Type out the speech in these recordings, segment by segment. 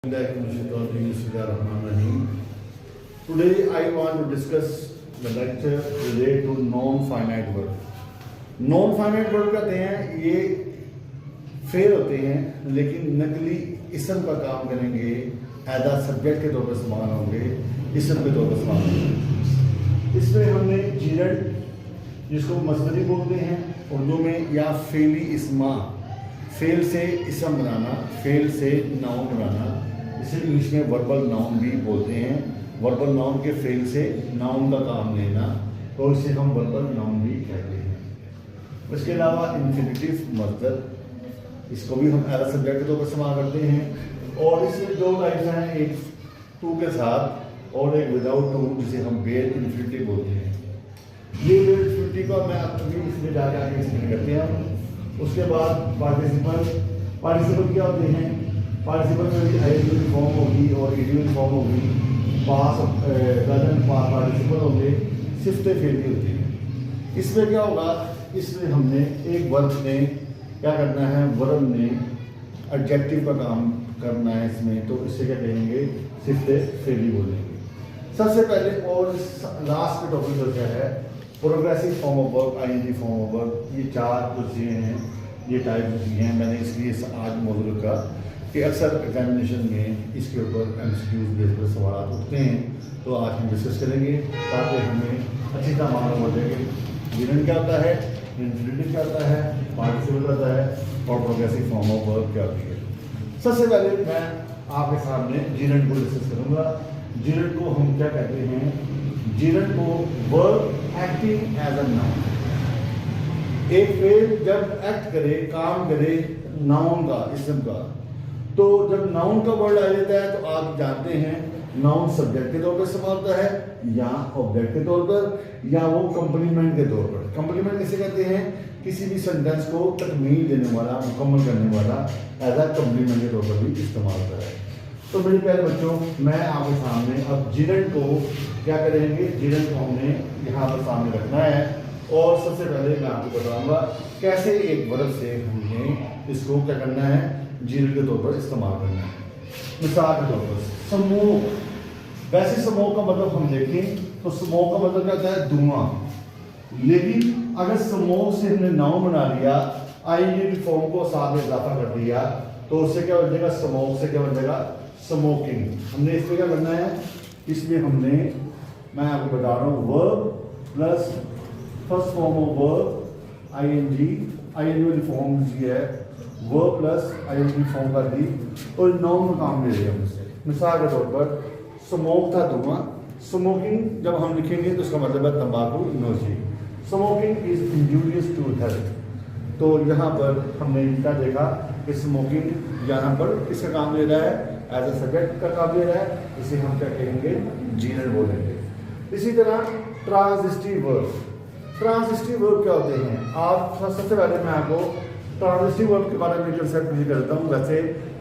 Today I want to discuss the lecture related to non-finite verb. Non-finite verb कहते हैं ये fail होते हैं लेकिन नकली इसम का काम करेंगे, एज आ सब्जेक्ट के तौर पर इस्तेमाल होंगे, इसम के तौर पर इस्तेमाल होंगे। इसमें हमने जीरड जिसको मसदरी बोलते हैं उर्दू में, या फेली इस्मा, फेल से इसम बनाना, फेल से नाउन बनाना, इसे इंग्लिश में वर्बल नाउन भी बोलते हैं। वर्बल नाउन के फेल से नाउन का काम लेना, तो इसे हम वर्बल नाउन भी कहते हैं। इसके अलावा इन्फिनिटिव मस्दर, इसको भी हम एज सब्जेक्ट के तौर पर इस्तेमाल करते हैं। और इसमें दो टाइप्स हैं, एक टू के साथ और एक विदाउट टू, जिसे हम बेयर इन्फिनिटिव बोलते हैं। ये बेयर इन्फिनिटिव का मैं अभी इसमें जाकर आगे एक्सप्लेन करते हैं। उसके बाद पार्टिसिपल क्या होते हैं? पार्टिसिपल में भी आइडियल फॉर्म होगी और इडियल फॉर्म होगी, पास प्रेजेंट पार्टिसिपल होंगे, सिफ्ते फेल भी होती है। इसमें क्या होगा, इसमें हमने एक वर्ब ने क्या करना है, वर्ब ने एडजेक्टिव का काम करना है इसमें, तो इससे क्या कहेंगे, सिफ्ते फेल ही बोलेंगे। सबसे पहले और लास्ट का टॉपिक जो क्या है, progressive form of verb, ING form of verb. ये चार जो चीज़ें हैं, ये टाइप जो चीज़ें हैं, मैंने इसलिए आज मौजूद रखा कि अक्सर एग्जामिनेशन में इसके ऊपर एमसीक्यूज बेस पर सवाल उठते हैं, तो आज हम डिस्कस करेंगे ताकि हमें अच्छी तरह मालूम हो जाए कि जीरन क्या होता है, इन्फिनिटिव क्या होता है, पार्टिसिपल क्या होता है और प्रोग्रेसिव फॉर्म ऑफ वर्ब क्या होती है। सबसे पहले मैं आपके सामने जीरन को डिस्कस करूँगा। जीरन को हम क्या कहते हैं? जीरन को verb acting as a noun, एक फेल जब एक्ट करे, काम करे नाउन का, इसम का, तो जब नाउन का वर्ड आ जाता है तो आप जानते हैं नाउन सब्जेक्ट के तौर पर इस्तेमाल होता है, या ऑब्जेक्ट के तौर पर, या वो कंप्लीमेंट के तौर पर। कंप्लीमेंट किसे कहते हैं? किसी भी सेंटेंस को तकमील देने वाला, मुकम्मल करने वाला, एज आ कंप्लीमेंट के तौर पर भी इस्तेमाल होता है। तो मेरे प्यारे बच्चों, मैं आपके सामने अब जीरन को क्या करेंगे, जीरन को हमने यहाँ पर सामने रखना है। और सबसे पहले मैं आपको बताऊंगा कैसे एक वर्ब से हमने इसको क्या करना है, जीरन के तौर पर इस्तेमाल करना है। मिसाल के तौर पर समूह, वैसे समूह का मतलब हम देखें तो समूह का मतलब क्या होता है, धुआं। लेकिन अगर समूह से हमने नाउन बना लिया, आईएनजी फॉर्म को साथ में इजाफा कर दिया, तो उससे क्या बन जाएगा, समूह से क्या बन जाएगा, स्मोकिंग। हमने इसमें क्या करना है, इसमें हमने, मैं आपको बता रहा हूँ, verb plus first form of verb ING, ING वाली फॉर्म ये है, वर्ब प्लस आईएनजी फॉर्म कर दी और नाउन का काम ले लिया हमसे। मिसाल के तौर पर स्मोक था धुआं, स्मोकिंग जब हम लिखेंगे तो उसका मतलब है तंबाकू, नोशी। Smoking is injurious to health. तो यहाँ पर हमने क्या देखा कि स्मोकिंग यहाँ पर किसका काम ले रहा है, एज ए सब्जेक्ट का काम ले रहा है, इसे हम क्या कहेंगे, जीरन बोलेंगे। इसी तरह ट्रांजिटिव वर्ब, ट्रांजिटिव वर्ब क्या होते हैं? आप सबसे पहले मैं आपको ट्रांजिटिव वर्ब के बारे में कंसेप्ट क्लियर करता हूँ। वैसे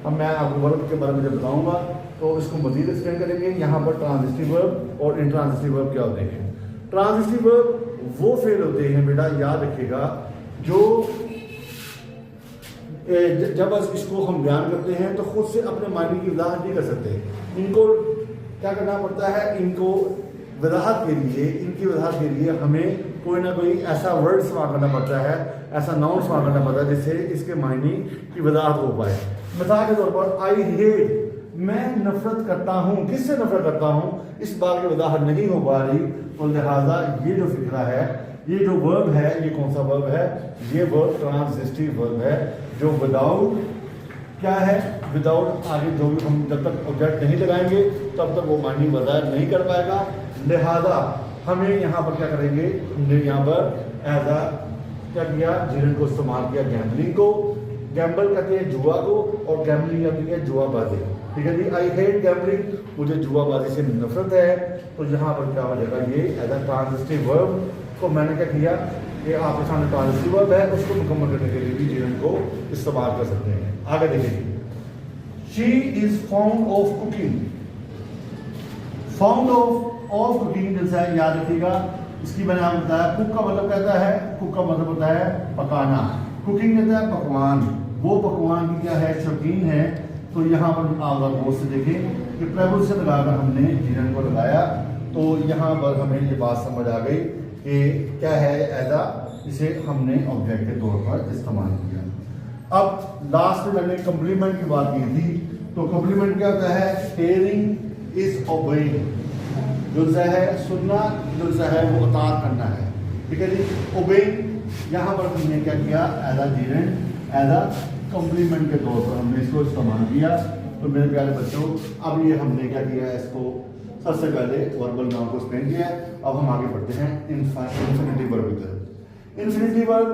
अब मैं आपको वर्ब के बारे में जब बताऊँगा तो इसको मजीद एक्सप्लेन करेंगे। यहाँ पर ट्रांजिटिव वर्ब और इंट्रांजिटिव वर्ब क्या होते हैं? ट्रांजिटिव वर्ब वो फेल होते हैं बेटा, याद रखिएगा, जो जब इसको हम बयान करते हैं तो खुद से अपने मायने की वजाहत नहीं कर सकते। इनको क्या करना पड़ता है, इनको वजाहत के लिए, इनकी वजाहत के लिए हमें कोई ना कोई ऐसा वर्ड इस्तेमाल करना पड़ता है, ऐसा नाउन इस्तेमाल करना पड़ता है जिससे इसके मायने की वजाहत हो पाए। मिसाल के तौर पर आई हेट, मैं नफरत करता हूँ, किससे नफरत करता हूँ, इस बात की वजाहत नहीं हो पा रही, तो लिहाजा ये जो फिक्रा है, ये जो वर्ब है, ये कौन सा वर्ब है, ये वर्ब ट्रांजिटिव वर्ब है, जो विदाउट क्या है, विदाउट आगे जो भी हम जब तक ऑब्जेक्ट नहीं लगाएंगे तब तक वो मायने वजाहत नहीं कर पाएगा। लिहाजा हमें यहाँ पर क्या करेंगे, हमने यहाँ पर एज आ क्या किया, जीरन को इस्तेमाल किया गैम्बलिंग को। गैम्बल कहते हैं जुआ को, और गैम्बलिंग कहती है जुआबाजी। ठीक है जी, आई हेट गैम्बलिंग, मुझे जुआबाजी से नफरत है। तो यहाँ पर क्या हो जाएगा, ये एज आ ट्रांजिटिव वर्ब को मैंने क्या किया कि आपके सामने ट्रांजिटिव वर्ब है, उसको मुकम्मल करने के लिए भी जीरन को इस्तेमाल कर सकते हैं। आगे देखिए, she is found of cooking, found of cooking जैसा है, याद रखिएगा। इसकी मैंने आपको बताया, कुक का मतलब कहता है, कुक का मतलब होता है पकाना, कुकिंग कहता है पकवान। वो पकवान की क्या है, शौकीन है, तो यहाँ पर आप गौर से देखें कि प्रेपोजिशन लगाकर हमने जीरन को लगाया, तो यहाँ पर हमें ये बात समझ आ गई कि क्या है एज इसे हमने ऑब्जेक्ट के तौर पर इस्तेमाल किया। अब लास्ट में मैंने कम्प्लीमेंट की बात की थी, तो कम्प्लीमेंट क्या होता है? हेयरिंग इज ओबेइंग, जो है सुनना, जो है वो अताअत करना है, ठीक है जी। ओबेइंग यहाँ पर हमने क्या किया? एज अ कम्प्लीमेंट के तौर पर हमने इसको इस्तेमाल किया। तो मेरे प्यारे बच्चों, अब ये हमने क्या किया? इसको सबसे पहले वर्बल नाउन को एक्सप्लेन किया। अब हम आगे बढ़ते हैं इन्फिनिटिव वर्ब की तरफ। इन्फिनिटिव वर्ब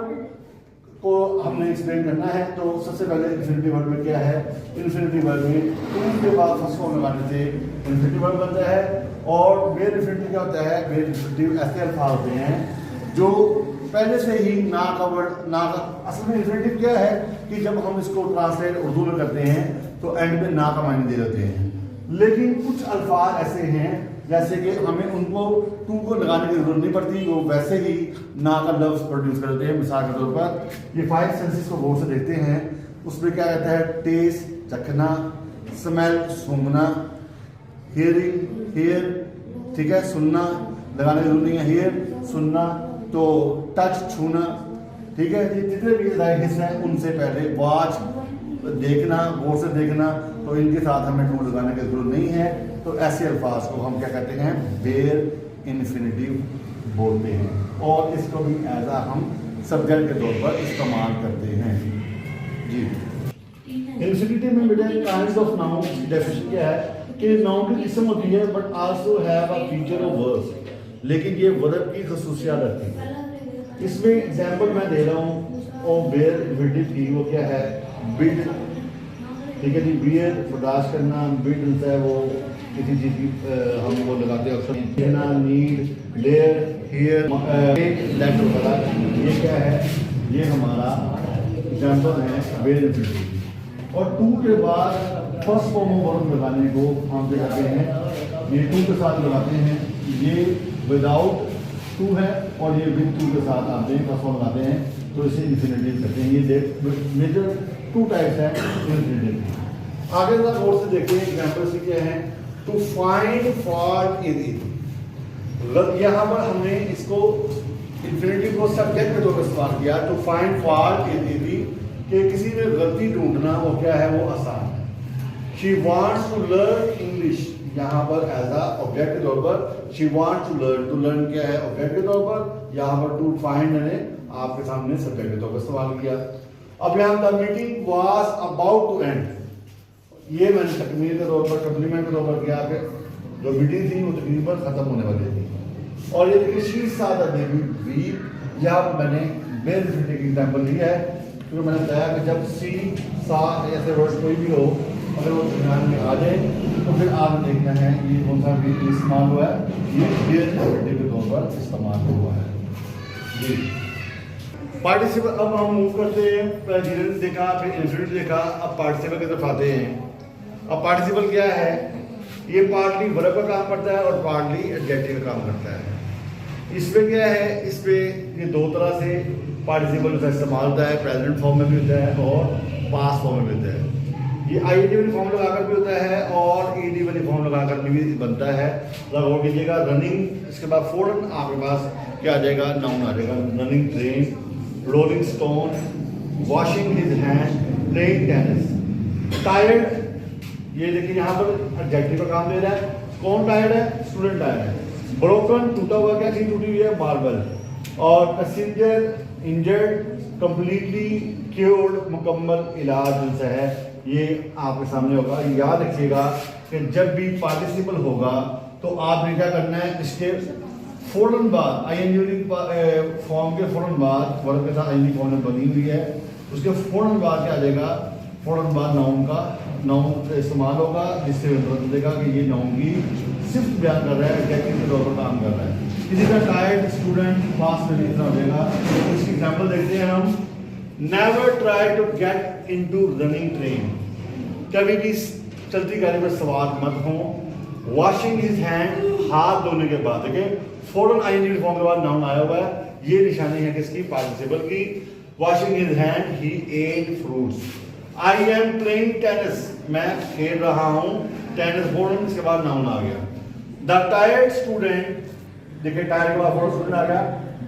को हमने एक्सप्लेन करना है, तो सबसे पहले इन्फिनिटिव वर्ब में क्या है? इन्फिनिटिव वर्ब में टू के बाद फर्स्ट फॉर्म लगाने से इन्फिनिटिव वर्ब बनता है। और मेन इन्फिनिटिव क्या होता है? मेन इन्फिनिटिव ऐसे अल्फाज होते हैं जो पहले से ही ना का वर्ड ना का। असल में इन्फिनिटिव क्या है कि जब हम इसको ट्रांसलेट उर्दू में करते हैं तो एंड में ना का मायने दे देते हैं, लेकिन कुछ अल्फाज ऐसे हैं जैसे कि हमें उनको टू को लगाने की जरूरत नहीं पड़ती, वो वैसे ही ना का लफ्ज प्रोड्यूस कर देते हैं। मिसाल के तौर पर ये 5 सेंसेस को गौर से देखते हैं, उसमें क्या कहता है? टेस्ट चखना, स्मेल सूंघना, हियरिंग हियर, ठीक है, सुनना, लगाने की जरूरत नहीं है, हियर सुनना, तो टच छूना, ठीक है। ये जितने भी हिस्से हैं उनसे पहले वॉच देखना, गौर से देखना, तो इनके साथ हमें टू लगाने की जरूरत नहीं है। तो ऐसे अल्फाज को हम क्या कहते हैं? बेयर इन्फिनिटिव बोलते हैं, और इसको भी एज हम सब्जेक्ट के तौर पर इस्तेमाल करते हैं जी। इन्फिनिटिव में बेटा काइंड्स ऑफ नाउन की डेफिनेशन क्या है कि नाउन की किस्म होती है but also have a feature of verb, लेकिन ये वर्ब की खसूसियात रखती है। इसमें एग्जांपल मैं दे रहा हूँ, और बेयर इन्फिनिटिव की वो क्या है? बिड, ठीक है जी। बियर बर्दाश्त करना, बिड होता है वो किसी चीज की हम वो लगाते हैं अक्सर, देना, नीड, लेयर, हियर, लेट वगैरह, ये क्या है? ये हमारा एग्जांपल है बेयर इन्फिनिटिव। और टू के बाद फर्स्ट फॉर्म ऑफ वर्ब लगाने को हम क्या कहते हैं? ये टू के साथ लगाते हैं, ये विदाउट टू है, और ये विद टू के साथ आते हैं, फर्स्ट फॉर्म लगाते हैं, तो इसे इन्फिनिटिव कहते हैं। ये मेजर टू टाइप्स है इन्फिनिटिव। आगे जरा गौर से देखिए एग्जांपल से क्या है? To find fault in it. यहाँ पर हमने इसको इन्फिनिटिव को सब्जेक्ट के तौर पर इस्तेमाल किया। To find fault in it कि किसी में गलती ढूंढना वो क्या है? वो आसान है। She wants to learn English, यहाँ पर एज अ ऑब्जेक्ट के तौर पर शी वांट्स टू लर्न क्या है? ऑब्जेक्ट के तौर पर। यहाँ पर टू फाइंड मैंने आपके सामने सब्जेक्ट के तौर पर इस्तेमाल किया। अब यहाँ the meeting was about to end, ये मैंने तकमील के तौर पर, कम्प्लीमेंट के तौर पर किया कि जो मीटिंग थी वो तकरीबन खत्म होने वाली थी। और ये देखिए शी सा द बेबी वी, यहाँ पर मैंने बेयर इन्फिनिटिव की एग्जांपल लिया है, क्योंकि मैंने बताया कि जब सी सा ऐसे वर्ड कोई भी हो, अगर वो दरमियान में आ जाए तो फिर आपने देखना है ये कौन सा भी इस्तेमाल हुआ है? ये बेयर इन्फिनिटिव के तौर पर इस्तेमाल हुआ है जी। पार्टिसिपल, अब हम मूव करते हैं, प्रेजेंट देखा, फिर इन्फिनिटिव देखा, अब पार्टिसिपल की तरफ आते हैं। अब पार्टिसिपल क्या है? ये पार्टली वर्ब का काम करता है और पार्टली एडजेक्टिव का काम करता है। इसमें क्या है? इस पे ये दो तरह से पार्टिसिपल का इस्तेमाल होता है, प्रेजेंट फॉर्म में भी होता है और पास्ट फॉर्म में भी होता है। ये आईडी वाली फॉर्म लगाकर भी होता है और ईडी वाली फॉर्म लगाकर भी बनता है। गौर कीजिएगा, रनिंग, इसके बाद फौरन आपके पास क्या आ जाएगा? नाउन आ जाएगा। Running train, rolling stone, washing his hand, playing tennis. Tired, ये देखिए यहाँ पर एडजेक्टिव का काम दे रहा है। कौन टायर्ड है? स्टूडेंट टायर्ड है। ब्रोकन, टूटा हुआ, क्या चीज टूटी हुई है? मार्बल। और पैसेंजर, इंजर्ड, कंप्लीटली क्योर्ड, मुकम्मल इलाज जिनसे है, ये आपके सामने होगा। याद रखिएगा कि जब भी पार्टिसिपल होगा तो आपने क्या करना है? इसके फौरन बाद आईएनजी फॉर्म के फौरन बाद, वर्ब के साथ आईएनजी फॉर्म में बनी हुई है, उसके फौरन बाद क्या आ जाएगा? फौरन बाद नाउन इस्तेमाल होगा, जिससे पता चलेगा कि ये नाउन की सिर्फ बयान कर रहा है, एडजेक्टिव के तौर पर काम कर रहा है। इसी तरह टायर्ड, स्टूडेंट, पास्ट में इतना हो जाएगा। इसकी एग्जाम्पल देखते हैं हम। Never try to get into running train, कभी भी चलती गाड़ी में सवार मत हो। वॉशिंग हिज हैंड, हाथ धोने के बाद, देखिए फौरन आईएनजी फॉर्म के बाद नाउन आया हुआ है, ये निशानी है किसकी? पार्टिसिपल की। Washing his hand, he ate fruits. I am playing tennis, मैं खेल रहा हूँ टेनिस बोर्ड, इसके बाद नाउन आ गया। द टायर्ड स्टूडेंट, देखिए टायर्ड के बाद स्टूडेंट आ गया,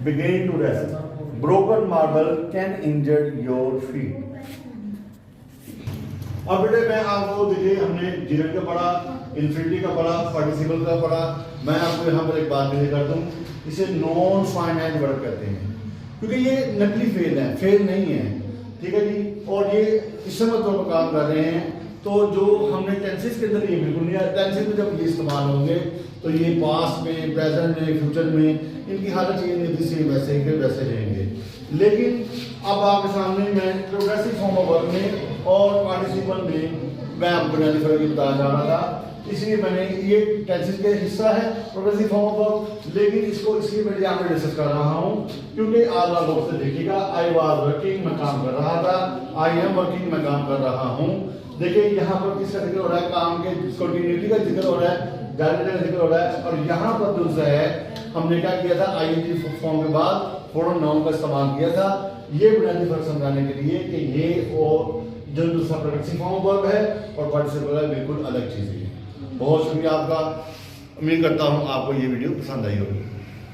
begin to rest, broken marble can injure your feet. अब बेटे मैं आपको देखिए हमने जीरन का पढ़ा, इन्फिनिटी का पढ़ा, पार्टिसिपल का पढ़ा। मैं आपको यहाँ पर एक बात क्लियर कर दूँ, इसे नॉन फाइनाइट वर्ब कहते हैं क्योंकि ये नकली फेल है, फेल नहीं है, ठीक है जी। और ये इस समय तो काम कर रहे हैं, तो जो हमने टेंसेस के अंदर ये बिल्कुल नहीं है। टेंसेस में जब ये इस्तेमाल होंगे तो ये पास्ट में, प्रेजेंट में, फ्यूचर में इनकी हालत ये नहीं होती, सेम वैसे ही वैसे रहेंगे। लेकिन अब आपके सामने मैं प्रोग्रेसिव फॉर्म ऑफ वर्ब में और पार्टिसिपल में मैं आपको बुनियादी फर्क बताना चाह रहा था, इसलिए मैंने ये टेंसेस के हिस्सा है प्रोग्रेसिव फॉर्म ऑफ वर्ब, लेकिन इसको इसलिए मैं यहाँ पे डिस्कस कर रहा हूँ क्योंकि आप लोग से देखिएगा, आई वाज वर्किंग, मैं काम कर रहा था, आई एम वर्किंग, मैं काम कर रहा हूँ। देखिए यहाँ पर किसका जिक्र हो रहा है, काम के कंटिन्यूटी का जिक्र हो रहा है, जारी का जिक्र हो रहा है। और यहाँ पर दूसरा है, हमने क्या किया था, आईएनजी फॉर्म के बाद फॉर्म नाउन का इस्तेमाल किया था, ये बुनियादी फर्क समझाने के लिए कि ये और जो दूसरा प्रोग्रेसिव फॉर्म ऑफ वर्ब है और पार्टिसिपल है बिल्कुल अलग चीज़ है। बहुत शुक्रिया आपका, उम्मीद करता हूँ आपको ये वीडियो पसंद आई होगी।